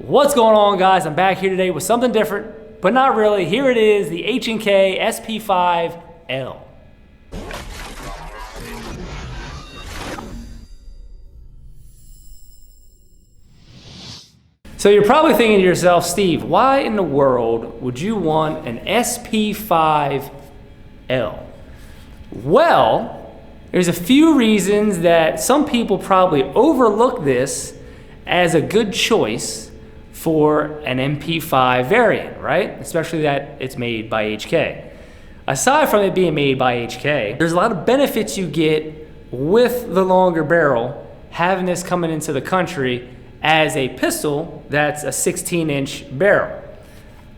What's going on, guys? I'm back here today with something different, but not really. Here it is, the H&K SP5L. So you're probably thinking to yourself, Steve, why in the world would you want an SP5L? Well, there's a few reasons that some people probably overlook this as a good choice for an MP5 variant, right? Especially that it's made by HK. Aside from it being made by HK, there's a lot of benefits you get with the longer barrel, having this coming into the country as a pistol that's a 16-inch barrel.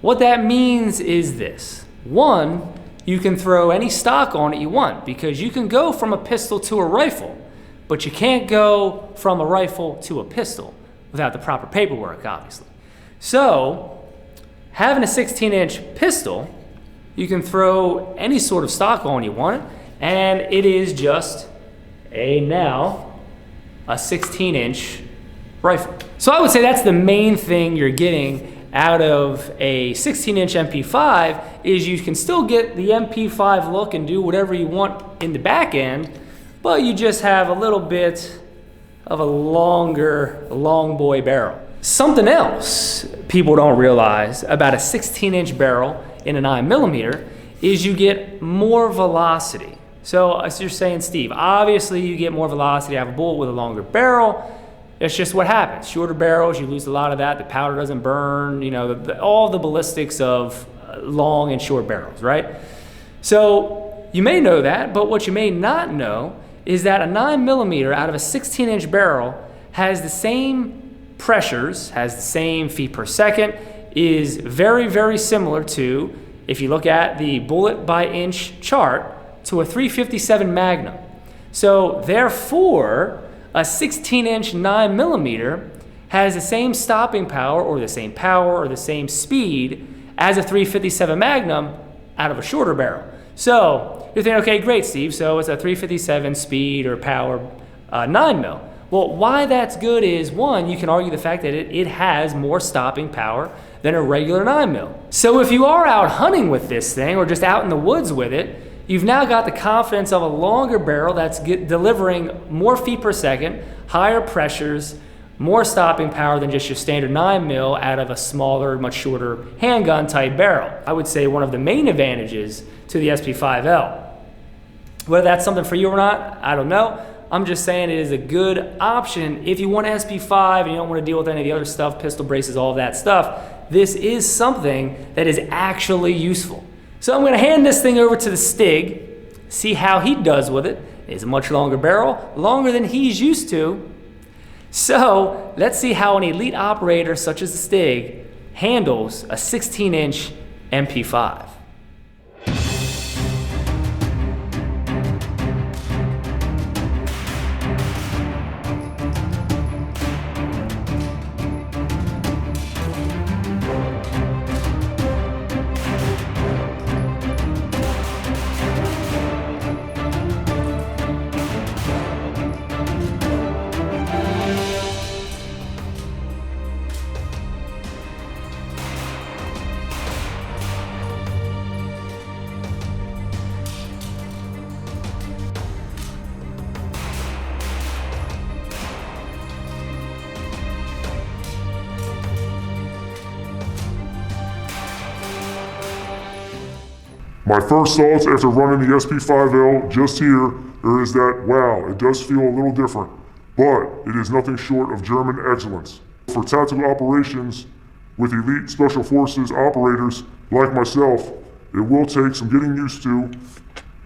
What that means is this. One, you can throw any stock on it you want because you can go from a pistol to a rifle, but you can't go from a rifle to a pistol without the proper paperwork, obviously. So, having a 16-inch pistol, you can throw any sort of stock on you want it, and it is just now a 16-inch rifle. So I would say that's the main thing you're getting out of a 16-inch MP5 is you can still get the MP5 look and do whatever you want in the back end, but you just have a little bit of a longer, long boy barrel. Something else people don't realize about a 16-inch barrel in a 9mm is you get more velocity. So as you're saying, Steve, obviously you get more velocity out of a bullet with a longer barrel. It's just what happens. Shorter barrels, you lose a lot of that. The powder doesn't burn, you know, all the ballistics of long and short barrels, right? So you may know that, but what you may not know is that a 9mm out of a 16-inch barrel has the same pressures, has the same feet per second, is very, very similar to, if you look at the bullet by inch chart, to a .357 Magnum. So therefore, a 16-inch 9mm has the same stopping power or the same speed as a .357 Magnum out of a shorter barrel. So you're thinking, okay, great, Steve, so it's a .357 speed or power 9mm. Well, why that's good is, one, you can argue the fact that it has more stopping power than a regular 9mm. So if you are out hunting with this thing or just out in the woods with it, you've now got the confidence of a longer barrel that's delivering more feet per second, higher pressures, more stopping power than just your standard 9mm out of a smaller, much shorter handgun type barrel. I would say one of the main advantages to the SP5L. Whether that's something for you or not, I don't know. I'm just saying it is a good option if you want SP5 and you don't want to deal with any of the other stuff, pistol braces, all of that stuff. This is something that is actually useful. So I'm going to hand this thing over to the Stig, see how he does with it. It's a much longer barrel, longer than he's used to. So let's see how an elite operator such as the Stig handles a 16-inch MP5. My first thoughts after running the SP5L just here is that, wow, it does feel a little different, but it is nothing short of German excellence. For tactical operations with elite special forces operators like myself, it will take some getting used to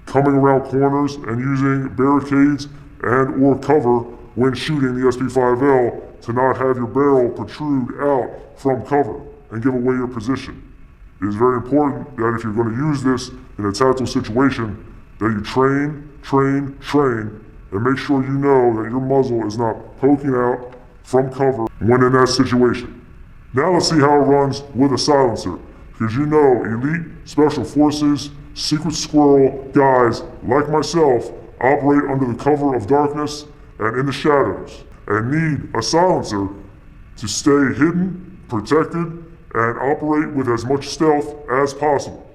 coming around corners and using barricades and or cover when shooting the SP5L to not have your barrel protrude out from cover and give away your position. It is very important that if you're going to use this in a tactical situation, that you train, and make sure you know that your muzzle is not poking out from cover when in that situation. Now let's see how it runs with a silencer, because you know elite special forces, secret squirrel guys like myself operate under the cover of darkness and in the shadows, and need a silencer to stay hidden protected, and operate with as much stealth as possible.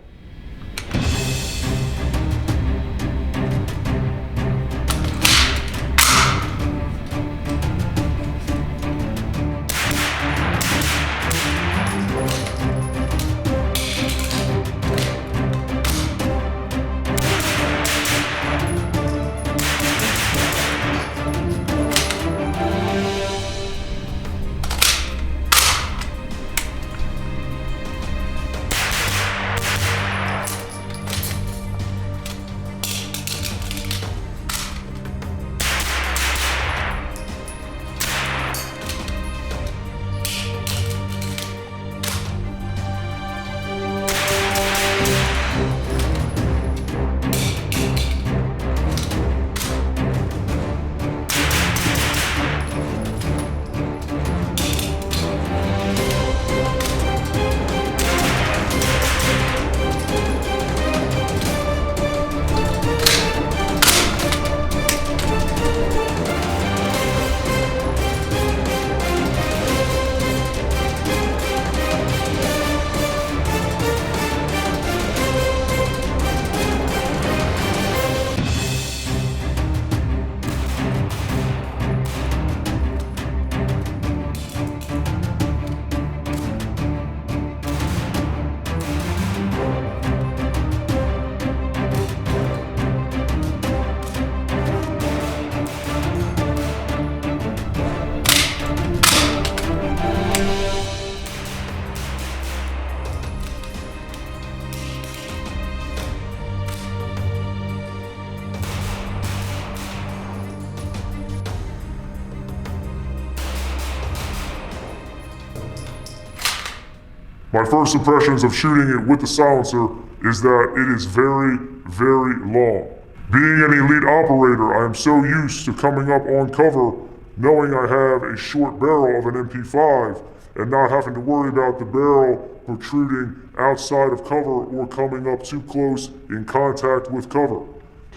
My first impressions of shooting it with the silencer is that it is very, very long. Being an elite operator, I am so used to coming up on cover knowing I have a short barrel of an MP5 and not having to worry about the barrel protruding outside of cover or coming up too close in contact with cover.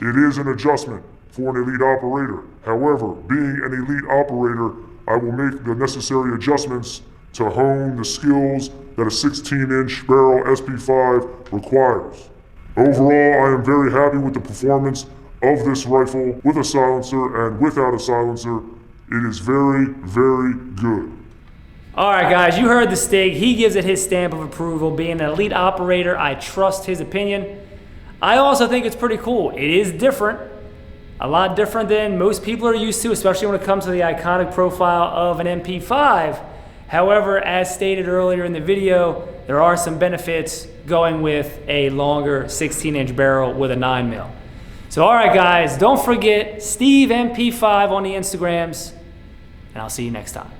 It is an adjustment for an elite operator. However, being an elite operator, I will make the necessary adjustments to hone the skills that a 16-inch barrel SP5 requires. Overall, I am very happy with the performance of this rifle with a silencer and without a silencer. It is very, very good. All right, guys, you heard the Stig. He gives it his stamp of approval. Being an elite operator, I trust his opinion. I also think it's pretty cool. It is different, a lot different than most people are used to, especially when it comes to the iconic profile of an MP5. However, as stated earlier in the video, there are some benefits going with a longer 16-inch barrel with a 9mm. So all right, guys, don't forget Steve MP5 on the Instagrams, and I'll see you next time.